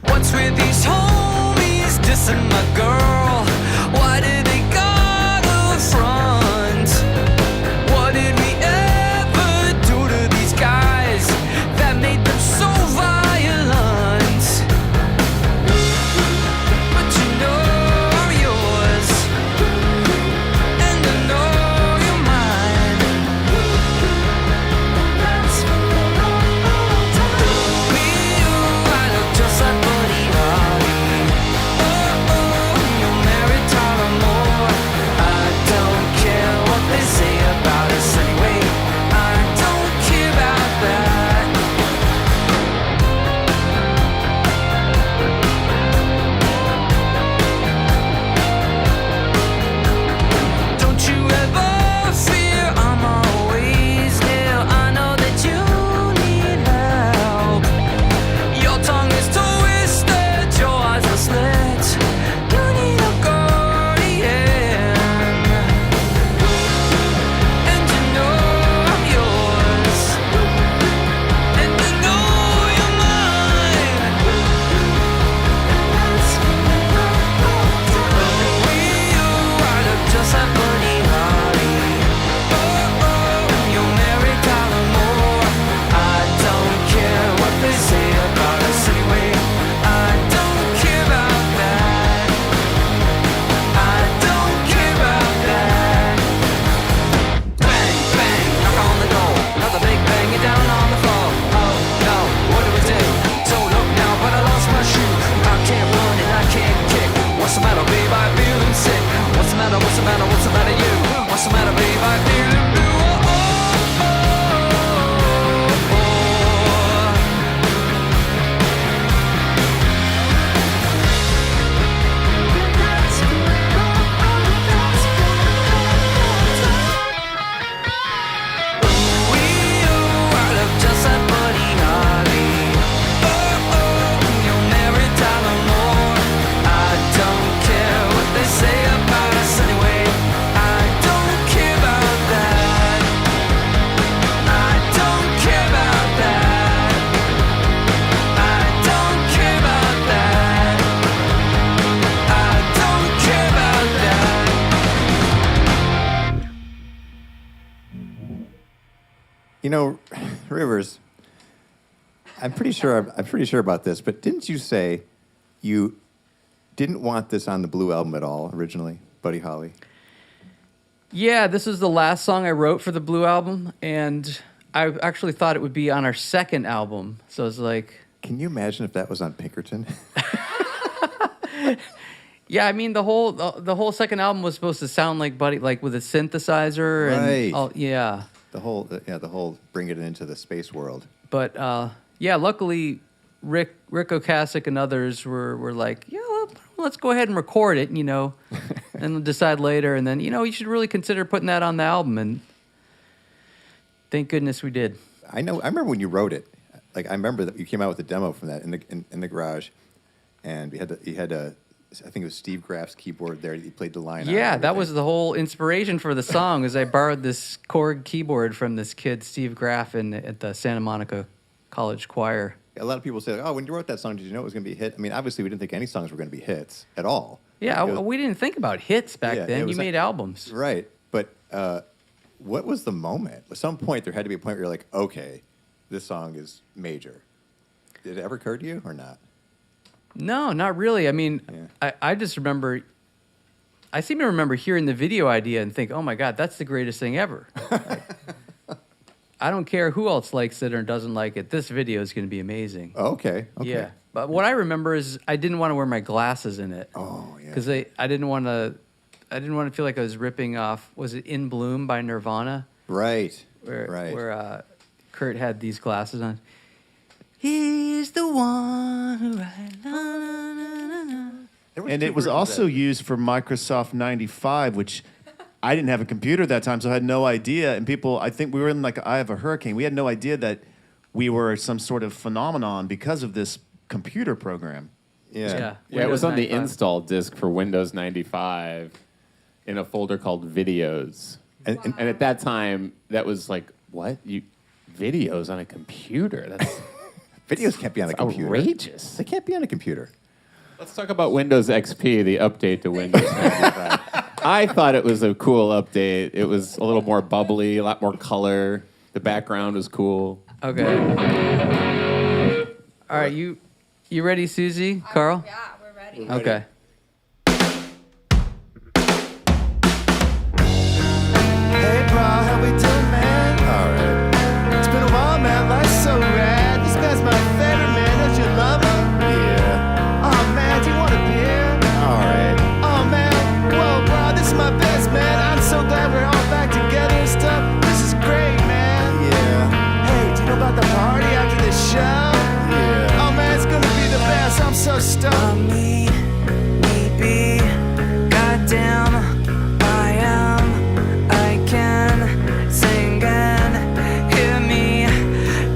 What's with these homies dissing my girl? Why did they gotta front? What did we ever do to these guys that made them so violent? But you know I'm yours, and I know you're mine. That's for a long time. We I look just like Buddy Holly. Oh, you're married to more. I don't care what they say about us anyway. I don't care about that. Don't you ever fear, I'm always near. I know that you need help. Your tongue is twisted, your eyes are slit. You need a guardian, and you know I'm yours, and you know you're mine. That's for a long time. I look just like Buddy Holly. Oh, you're married to more. I don't care what they say about us anyway. I don't care about that. I don't care about that. Bang, bang, knock on the door. Another big bang, you're down on the floor. Oh no, what do we do? Don't look now, but I lost my shoe. I can't run and I can't kick. What's the matter, babe? I'm feeling sick. What's the matter? What's the matter? What's the matter, you? What's the matter, babe? I'm feeling blue. Oh, oh, oh, oh. That's for a long time. Ooh, I look just like Buddy Holly. Oh, you're married to more. I don't care what they say about us anyway. I don't care about that. I don't care about that. I don't care about that. I don't care about that. You know, Rivers, I'm pretty sure about this, but didn't you say you didn't want this on the Blue Album at all originally, Buddy Holly? Yeah, this is the last song I wrote for the Blue Album, and I actually thought it would be on our second album. So it's like, Can you imagine if that was on Pinkerton? yeah, I mean the whole second album was supposed to sound like Buddy, like with a synthesizer Right. and all, yeah. the whole bring it into the space world. But yeah, luckily Rick Ocasek and others were like, yeah, well, let's go ahead and record it, you know, and decide later. And then, you know, you should really consider putting that on the album. And thank goodness we did. I remember when you wrote it. Like I remember that you came out with a demo from that in the garage, and you had a I think it was Steve Graff's keyboard there. He played the line. Yeah, that was the whole inspiration for the song. Is I borrowed this Korg keyboard from this kid Steve Graff at the Santa Monica College Choir. A lot of people say, "Oh, when you wrote that song, did you know it was going to be a hit?" I mean, obviously, we didn't think any songs were going to be hits at all. Yeah, we didn't think about hits back then. You made albums, right? But what was the moment? At some point, there had to be a point where you're like, "Okay, this song is major." Did it ever occur to you or not? No, not really. I mean, I just remember, I seem to remember hearing the video idea and think, oh my God, that's the greatest thing ever. Like, I don't care who else likes it or doesn't like it. This video is going to be amazing. Oh, okay. Yeah. But what I remember is I didn't want to wear my glasses in it. Oh, yeah. Because I didn't want to feel like I was ripping off, was it In Bloom by Nirvana? Right. Where Kurt had these glasses on. He's the one who And it was also used for Microsoft 95, which I didn't have a computer at that time, so I had no idea. And people, I think we were in like Eye of a Hurricane. We had no idea that we were some sort of phenomenon because of this computer program. Yeah, it was on the 95. install disk for Windows 95 in a folder called Videos. And at that time, that was like, what? Videos on a computer. That's Videos can't be on a computer. outrageous. They can't be on a computer. Let's talk about Windows XP, the update to Windows 95. I thought it was a cool update. It was a little more bubbly, a lot more color. The background was cool. Okay. All right, you ready, Susie? Carl? Yeah, we're ready. Okay. Hey, bro, how we doing, man? All right. It's been a while, man. Life's so rad. This guy's my favorite, man. Don't you love him? Yeah. Oh, man, do you want a beer? All right. Oh, man. Whoa, bro, this is my best, man. I'm so glad we're all back together and stuff. This is great, man. Yeah. Hey, do you know about the party after the show? Yeah. Oh, man, it's gonna be the best. I'm so stoked. Me be goddamn I am. I can sing and hear me,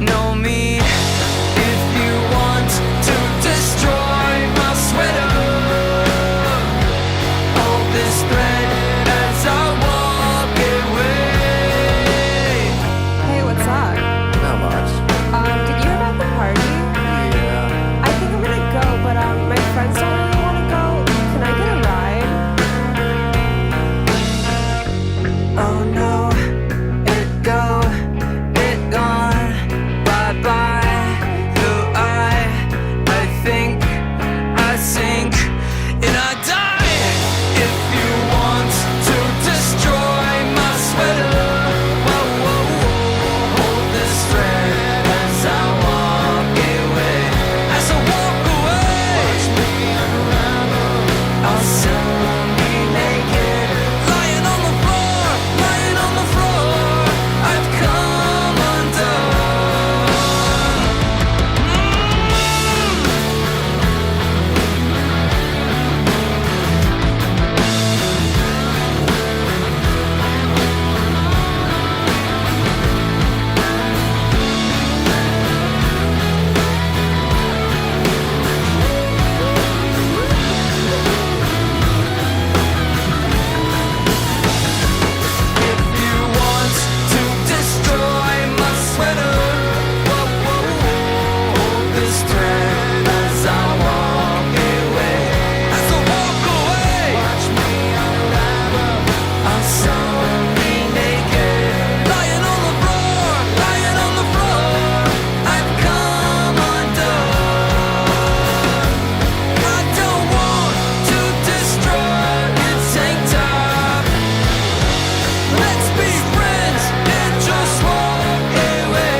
know me. If you want to destroy my sweater, hold this thread as I walk away. Hey, what's up? Not much. Did you hear about the party? Yeah. I think I'm gonna go, but my friends don't really want to go. Can I get a ride? Oh no, it gone, bye bye. Who I think I sink and I die. If you want to destroy my sweater, whoa, whoa, whoa, hold this thread as I walk away. As I walk away, I'll soon be naked, lying on the floor, lying on the floor. I've come undone. If you want to destroy my sweater, whoa, whoa, whoa, hold this thread as I walk away. As I walk away, watch me unravel. I'll soon be naked, lying on the floor, lying on the floor. I've come undone. I don't want to destroy your tank top. Let's be friends and just walk away.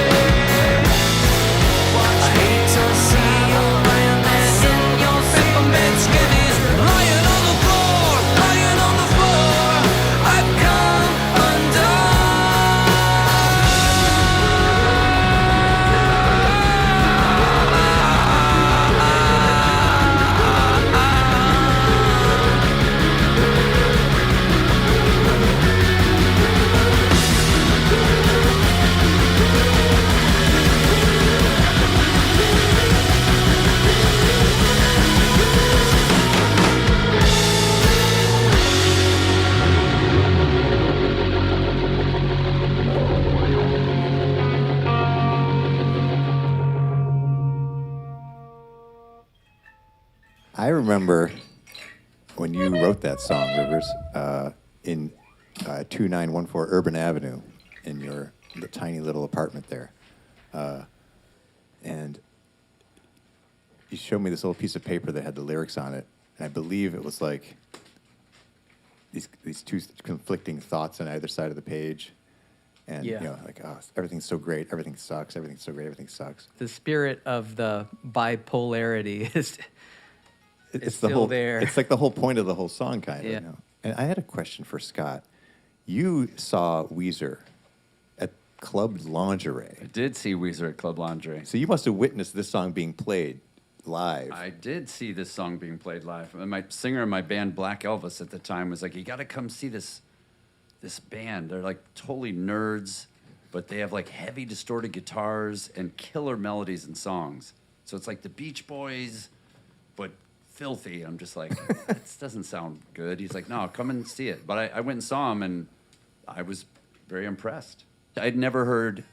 I hate to see you lying there in your Superman skinnies, lying on the floor, lying on the floor. I've come I remember when you wrote that song, Rivers, in 2914 Urban Avenue in your the tiny little apartment there. And you showed me this little piece of paper that had the lyrics on it. And I believe it was like these two conflicting thoughts on either side of the page. And, Yeah. you know, like, oh, everything's so great, everything sucks, everything's so great, everything sucks. The spirit of the bipolarity is It's still the whole, there. It's like the whole point of the whole song, kind of. Yeah. You know? And I had a question for Scott. You saw Weezer at Club Lingerie. I did see Weezer at Club Lingerie. So you must have witnessed this song being played live. I did see this song being played live. And my singer in my band, Black Elvis, at the time was like, "You got to come see this band. They're like totally nerds, but they have like heavy distorted guitars and killer melodies and songs. So it's like the Beach Boys, but filthy." I'm just like, this doesn't sound good. He's like, "No, come and see it." But I went and saw him, and I was very impressed. I'd never heard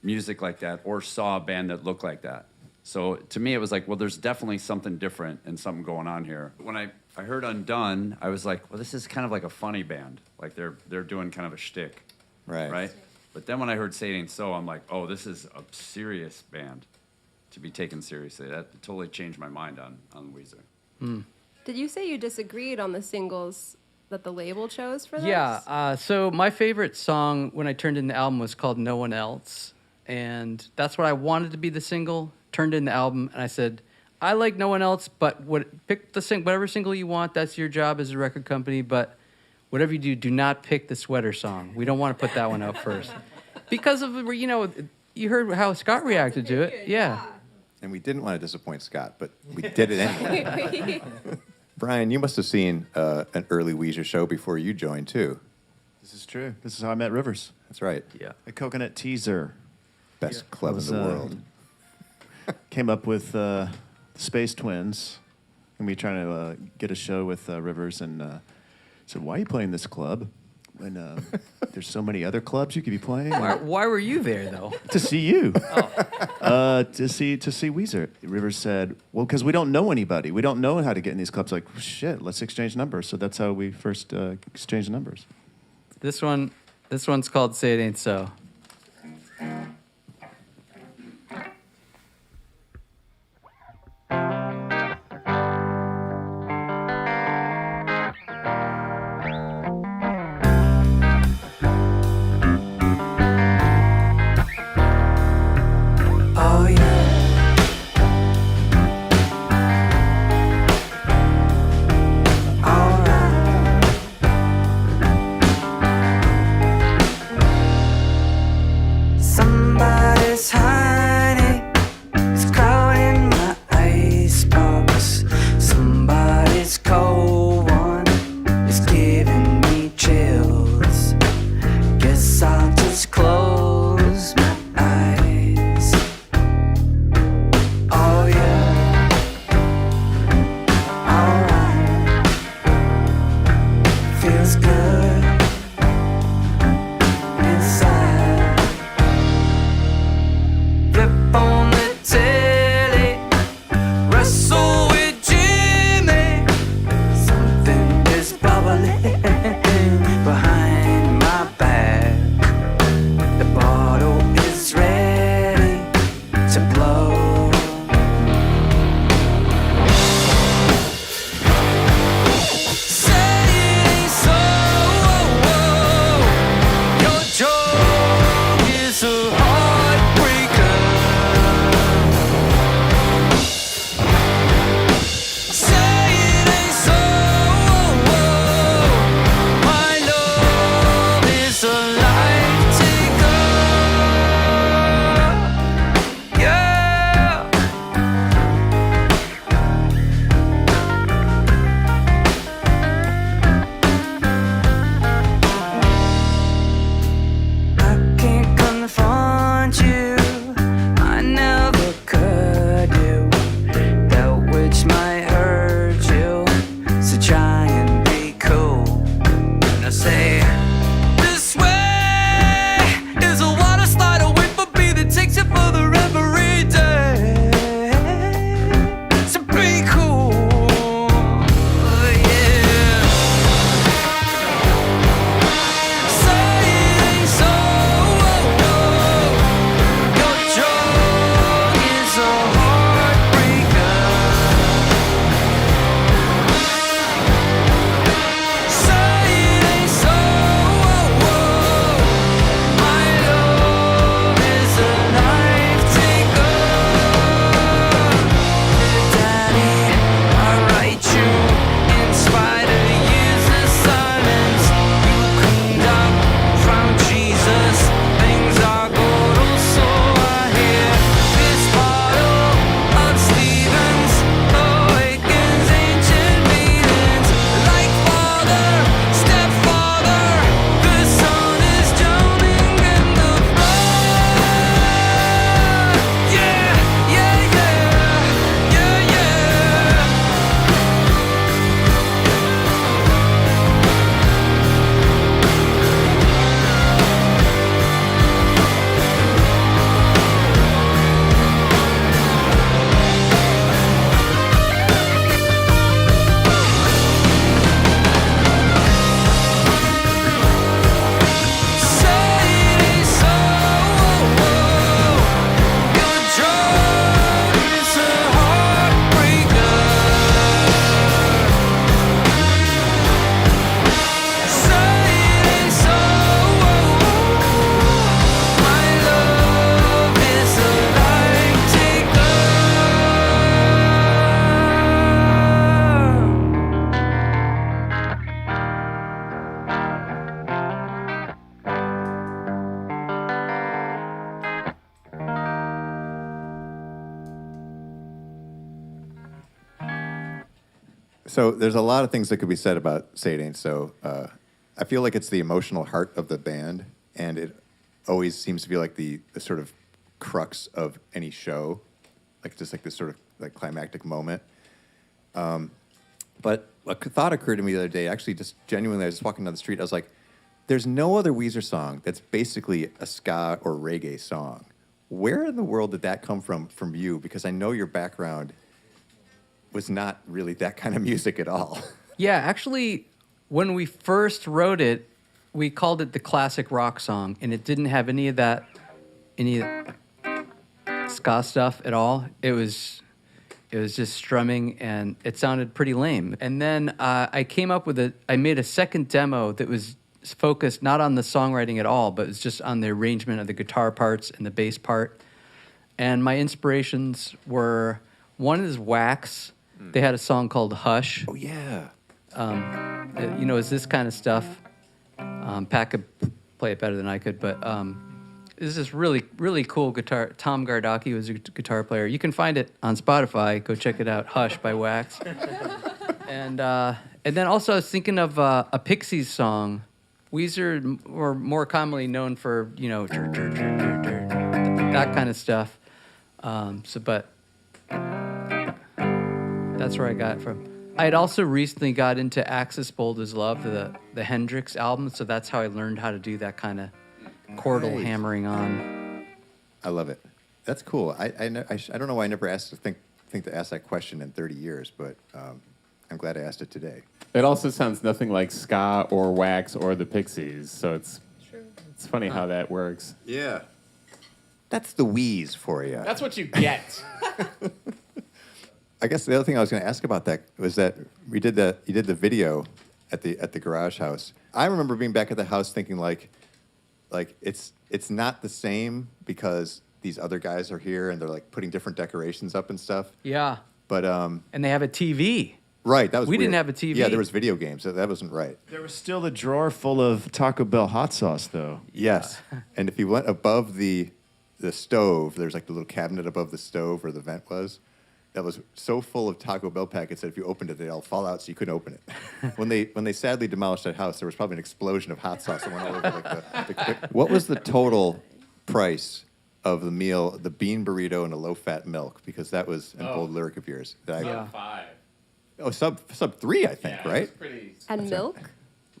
music like that or saw a band that looked like that. So to me, it was like, well, there's definitely something different and something going on here. When I heard Undone, I was like, well, this is kind of like a funny band. Like they're doing kind of a shtick, Right. right? But then when I heard Say It Ain't So, I'm like, oh, this is a serious band to be taken seriously. That totally changed my mind on Weezer. Did you say you disagreed on the singles that the label chose for this? Yeah. So my favorite song when I turned in the album was called "No One Else," and that's what I wanted to be the single. Turned in the album, and I said, I like "No One Else," but pick whatever single you want. That's your job as a record company. But whatever you do not pick the sweater song. We don't want to put that one out first because of you heard how Scott reacted to it. Yeah. And we didn't want to disappoint Scott, but we did it anyway. Brian, you must have seen an early Weezer show before you joined, too. This is true. This is how I met Rivers. That's right. Yeah. A Coconut Teaser. Best club in Was, the world. Came up with the Space Twins, and we trying to get a show with Rivers, and said, "Why are you playing this club when there's so many other clubs you could be playing?" Why were you there though? To see you. To see Weezer. Rivers said, "Well, because we don't know anybody. We don't know how to get in these clubs." Like, shit, let's exchange numbers. So that's how we first exchanged numbers. This one's called "Say It Ain't So." Oh yeah. Alright. So there's a lot of things that could be said about Say It Ain't So. I feel like it's the emotional heart of the band, and it always seems to be like the sort of crux of any show, like just like this sort of like climactic moment. But a thought occurred to me the other day, actually just genuinely, I was just walking down the street, I was like, there's no other Weezer song that's basically a ska or reggae song. Where in the world did that come from you? Because I know your background was not really that kind of music at all. Yeah, actually, when we first wrote it, we called it the classic rock song, and it didn't have any ska stuff at all. It was just strumming, and it sounded pretty lame. And then I came up with I made a second demo that was focused not on the songwriting at all, but it's just on the arrangement of the guitar parts and the bass part. And my inspirations were, one is Wax. They had a song called Hush. Oh, yeah. It's this kind of stuff. Pat could play it better than I could, but this is really, really cool guitar. Tom Gardocki was a guitar player. You can find it on Spotify. Go check it out. Hush by Wax. And then also I was thinking of a Pixies song. Weezer were more commonly known for, that kind of stuff. But that's where I got it from. I had also recently got into Axis Bold as Love, the Hendrix album, so that's how I learned how to do that kind of chordal Nice. hammering on. I love it. That's cool. I don't know why I never asked to think to ask that question in 30 years, but I'm glad I asked it today. It also sounds nothing like ska or Wax or the Pixies, so it's funny how that works. Yeah. That's the wheeze for you. That's what you get. I guess the other thing I was going to ask about that was that you did the video at the garage house. I remember being back at the house thinking like it's not the same because these other guys are here and they're like putting different decorations up and stuff. Yeah. But And they have a TV. right, that was We didn't weird. have a TV. Yeah, there was video games, so that wasn't right. There was still the drawer full of Taco Bell hot sauce, though. Yes, and if you went above the stove, there's like the little cabinet above the stove where the vent was. That was so full of Taco Bell packets that if you opened it, they'd all fall out, so you couldn't open it. When they sadly demolished that house, there was probably an explosion of hot sauce that went all over. What was the total price of the meal, the bean burrito and a low-fat milk? Because that was an old lyric of yours. Yeah. 5. Sub 3, I think, right? And milk?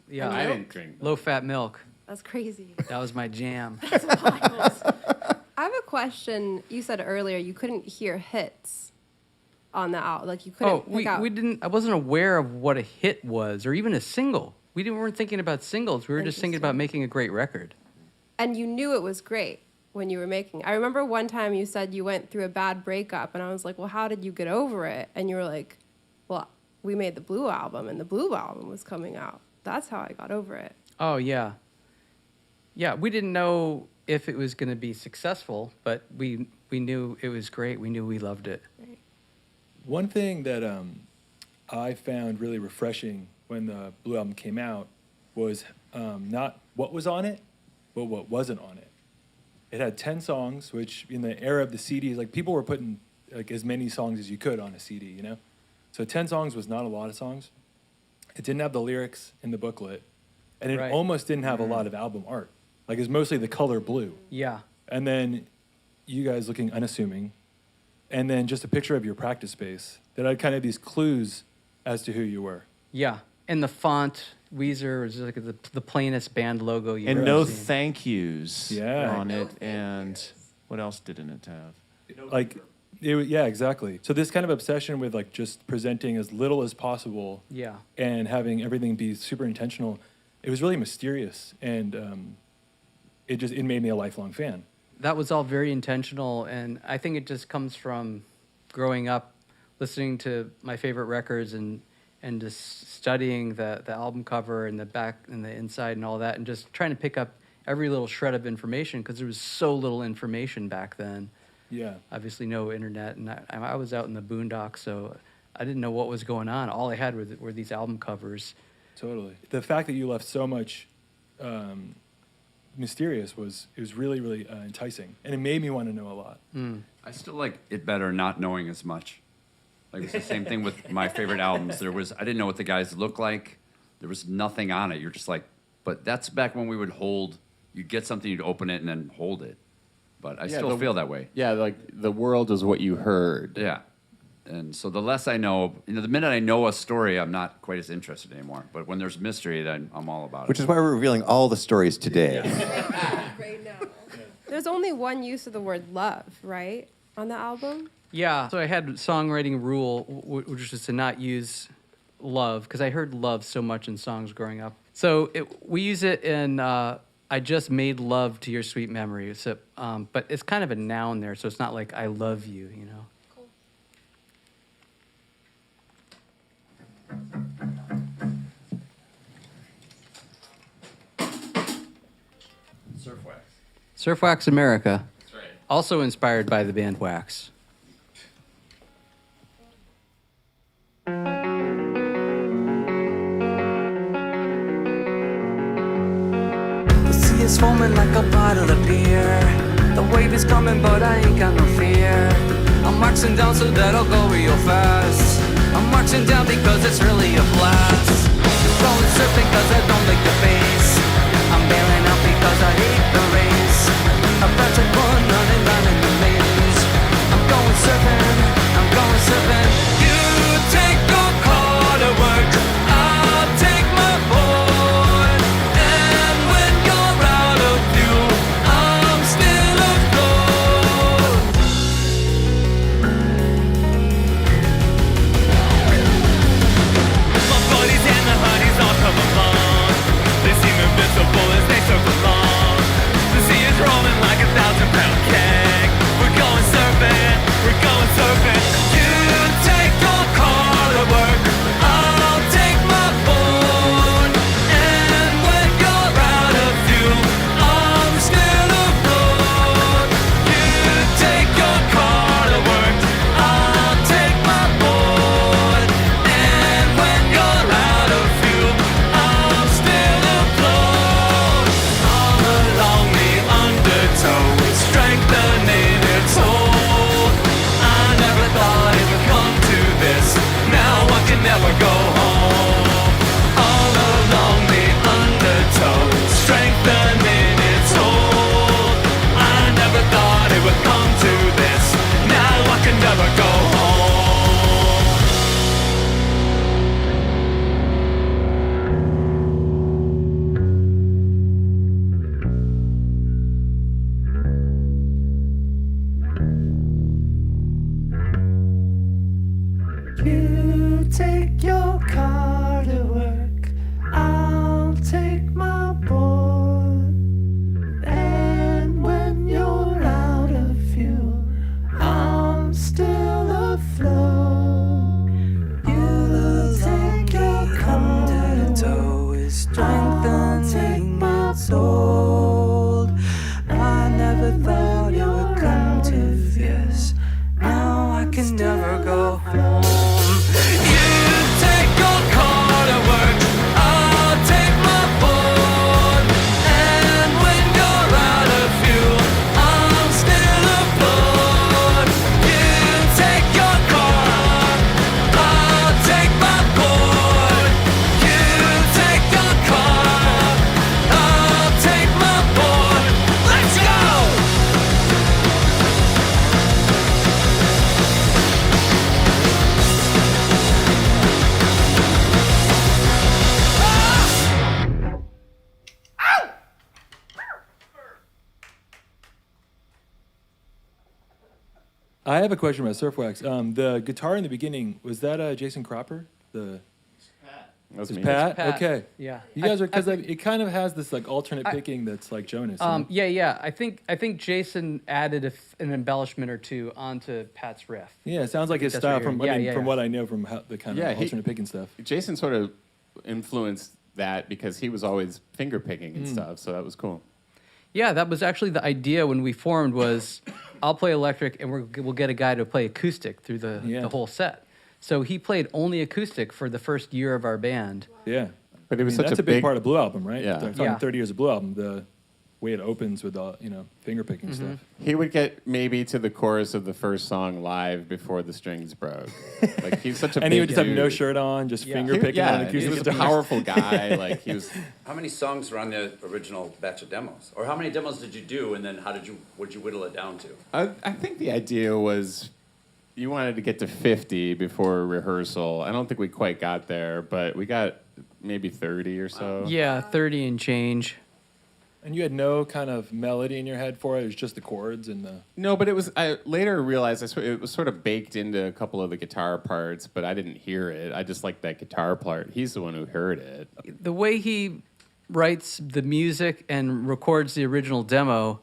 Yeah. I didn't drink. Low-fat milk. That's crazy. That was my jam. I have a question. You said earlier you couldn't hear hits on the out, like you couldn't pick out. we didn't. I wasn't aware of what a hit was, or even a single. weren't thinking about singles. We were just thinking about making a great record. And you knew it was great when you were making. I remember one time you said you went through a bad breakup, and I was like, well, how did you get over it? And you were like, well, we made the Blue album, and the Blue album was coming out. That's how I got over it. Oh yeah, yeah. We didn't know if it was going to be successful, but we knew it was great. We knew we loved it. One thing that I found really refreshing when the Blue album came out was not what was on it, but what wasn't on it. It had 10 songs, which in the era of the CDs, like people were putting like as many songs as you could on a CD, you know? So 10 songs was not a lot of songs. It didn't have the lyrics in the booklet, and it Right. almost didn't have a lot of album art. Like it's mostly the color blue. Yeah. And then you guys looking unassuming, and then just a picture of your practice space that had kind of these clues as to who you were. Yeah. And the font, Weezer, was like the plainest band logo you've And ever no seen. thank yous Yeah. on it. And what else didn't it have? Like, yeah, exactly. So this kind of obsession with like just presenting as little as possible Yeah. and having everything be super intentional, it was really mysterious, and it made me a lifelong fan. That was all very intentional, and I think it just comes from growing up listening to my favorite records and just studying the album cover and the back and the inside and all that, and just trying to pick up every little shred of information because there was so little information back then. Yeah. Obviously no internet, and I was out in the boondocks, so I didn't know what was going on. All I had were these album covers. Totally. The fact that you left so much mysterious was really, really enticing, and it made me want to know a lot. I still like it better not knowing as much. Like it's the same thing with my favorite albums. I didn't know what the guys looked like. There was nothing on it. You're just like, but that's back when we would hold. You'd get something, you'd open it, and then hold it. But I still feel that way. Yeah, like the world is what you heard. Yeah. And so the less I know, the minute I know a story, I'm not quite as interested anymore. But when there's mystery, then I'm all about Which it. is why we're revealing all the stories today. Right now. There's only one use of the word love, right, on the album? Yeah. So I had songwriting rule, which was to not use love, because I heard love so much in songs growing up. So we use it in I just made love to your sweet memory. So, but it's kind of a noun there, so it's not like I love you, you know. Surf Wax. Surf Wax America. That's right. Also inspired by the band Wax. The sea is foaming like a bottle of beer. The wave is coming, but I ain't got no fear. I'm marching down so that I'll go real fast. I'm marching down because it's really a blast. Going surfing cause I don't like the face. I'm bailing out because I hate the race. About to run, running round in the maze. I'm going surfing, I'm going surfing. You take your car to work, I'll take my board. And when you're out of fuel, I'm still afloat. My buddies and the honeys all come along. They seem invincible as they surf along. The sea is rolling like 1,000-pound keg. We're going surfing, we're going surfing. You take your car to work, I'll take my board. And when you're out of fuel, I'm still afloat. You take your car to work, I'll take my board. And when you're out of fuel, I'm still afloat. All along the undertow is strengthening its hold. I never thought it would come to this. Now I can never go home. All along the undertow, strengthening its hold. I never thought it would come to this. Now I can never go home. You take your car to work, I'll take my board. And when you're out of fuel, I'm still afloat. You take your car to tow is strengthening my soul. I never thought it would come to this. Now I can never go home. You take your car to work, I'll take my board. And when you're out of fuel, I'm still afloat. You take your car, I'll take my board. You take your car, I'll take my board. Let's go! I have a question about Surf Wax. The guitar in the beginning, was that Jason Cropper? That was Is me. Pat? Pat. Okay. Yeah. You guys are, I because think- it kind of has this like alternate picking that's like Jonas. you know? Yeah. I think Jason added an embellishment or two onto Pat's riff. Yeah, it sounds like his that's style what from you're- I mean, yeah, from yeah. what I know from how, the kind Yeah, of alternate picking stuff. Jason sort of influenced that because he was always finger picking and stuff, so that was cool. Yeah, that was actually the idea when we formed was I'll play electric and we'll get a guy to play acoustic through the whole set. So he played only acoustic for the first year of our band. Yeah. But it was such that's a a big big part of Blue Album, right? Yeah. I'm talking Yeah. 30 years of Blue Album. way it opens with all finger picking stuff. He would get maybe to the chorus of the first song live before the strings broke. Like he's such a And big he would just have no dude. shirt on, just Yeah. finger He- picking on yeah, the he acoustic was a guitar. powerful guy. Like he was. How many songs were on the original batch of demos? Or how many demos did you do, and then what did you whittle it down to? I think the idea was you wanted to get to 50 before rehearsal. I don't think we quite got there, but we got maybe 30 or so. Yeah, 30 and change. And you had no kind of melody in your head for it. It was just the chords and the. No, but it was. I later realized it was sort of baked into a couple of the guitar parts, but I didn't hear it. I just liked that guitar part. He's the one who heard it. The way he writes the music and records the original demo,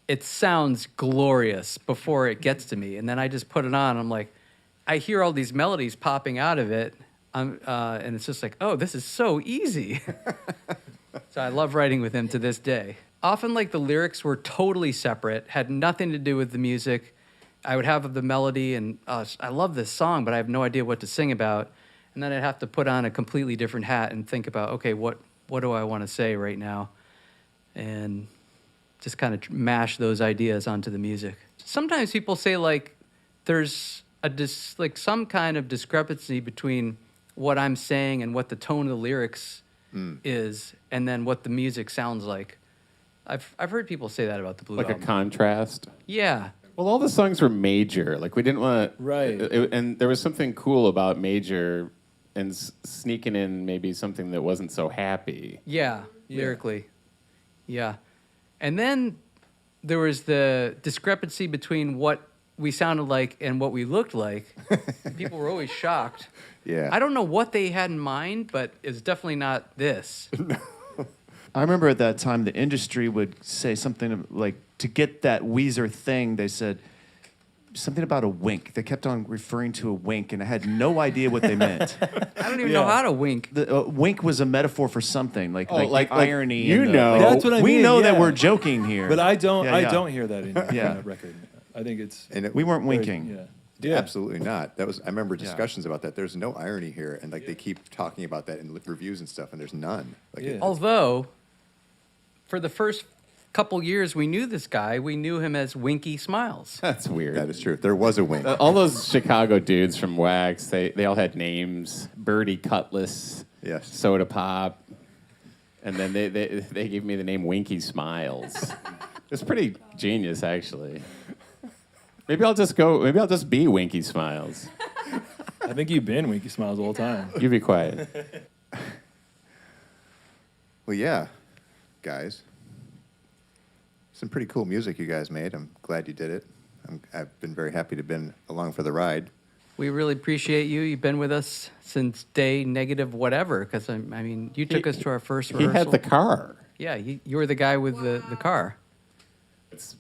it sounds glorious before it gets to me. And then I just put it on. I'm like, I hear all these melodies popping out of it. And it's just like, oh, this is so easy. So I love writing with him to this day. Often, like, the lyrics were totally separate, had nothing to do with the music. I would have the melody, and I love this song, but I have no idea what to sing about. And then I'd have to put on a completely different hat and think about, okay, what do I want to say right now? And just kind of mash those ideas onto the music. Sometimes people say, like, there's some kind of discrepancy between what I'm saying and what the tone of the lyrics is, and then what the music sounds like. I've heard people say that about the Blue Like a Album. contrast. Yeah. Well, all the songs were major. Like we didn't want to. Right. And there was something cool about major and sneaking in maybe something that wasn't so happy. Yeah, lyrically. Yeah. And then there was the discrepancy between what we sounded like and what we looked like. People were always shocked. Yeah. I don't know what they had in mind, but it's definitely not this. I remember at that time the industry would say something like, to get that Weezer thing, they said something about a wink. They kept on referring to a wink, and I had no idea what they meant. I don't even know how to wink. The wink was a metaphor for something, like like irony. you and know. That's what I we mean, know that yeah. we're joking here. But I don't. Yeah, I yeah. don't hear that in Yeah. that record. I think it's. And We weren't very- winking. Yeah. Yeah. Absolutely not. That was. I remember discussions about that. There's no irony here, and like they keep talking about that in reviews and stuff, and there's none. Like Yeah. Although, for the first couple years we knew this guy, we knew him as Winky Smiles. That's weird. that is true. There was a wink. All those Chicago dudes from Wax, they all had names. Birdie Cutlass, Yes. Soda Pop, and then they gave me the name Winky Smiles. It's pretty genius, actually. Maybe I'll just be Winky Smiles. I think you've been Winky Smiles the whole time. You be quiet. Well, yeah, guys. Some pretty cool music you guys made. I'm glad you did it. I've been very happy to have been along for the ride. We really appreciate you. You've been with us since day negative whatever, because I mean, you took us to our first He rehearsal. had the car. Yeah, you were the guy with the car. It's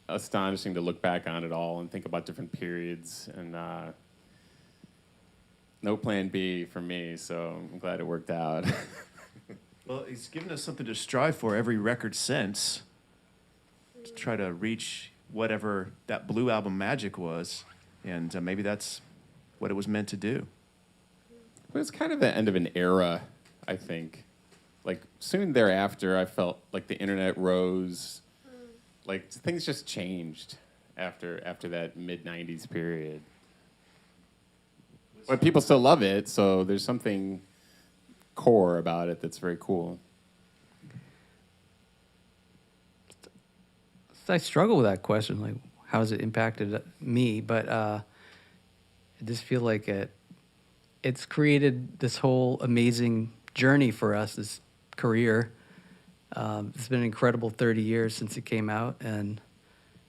astonishing to look back on it all and think about different periods. And no plan B for me, so I'm glad it worked out. Well, he's given us something to strive for every record since, to try to reach whatever that Blue Album magic was, and maybe that's what it was meant to do. It was kind of the end of an era, I think. Like soon thereafter, I felt like the internet rose. Like things just changed after that mid '90s period. But people still love it, so there's something core about it that's very cool. I struggle with that question, like how has it impacted me? But I just feel like it's created this whole amazing journey for us, this career. It's been an incredible 30 years since it came out, and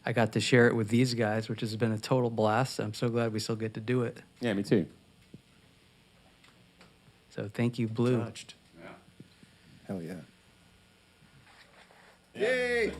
I got to share it with these guys, which has been a total blast. I'm so glad we still get to do it. Yeah, me too. So thank you, Blue. Touched. Hell yeah. Yay!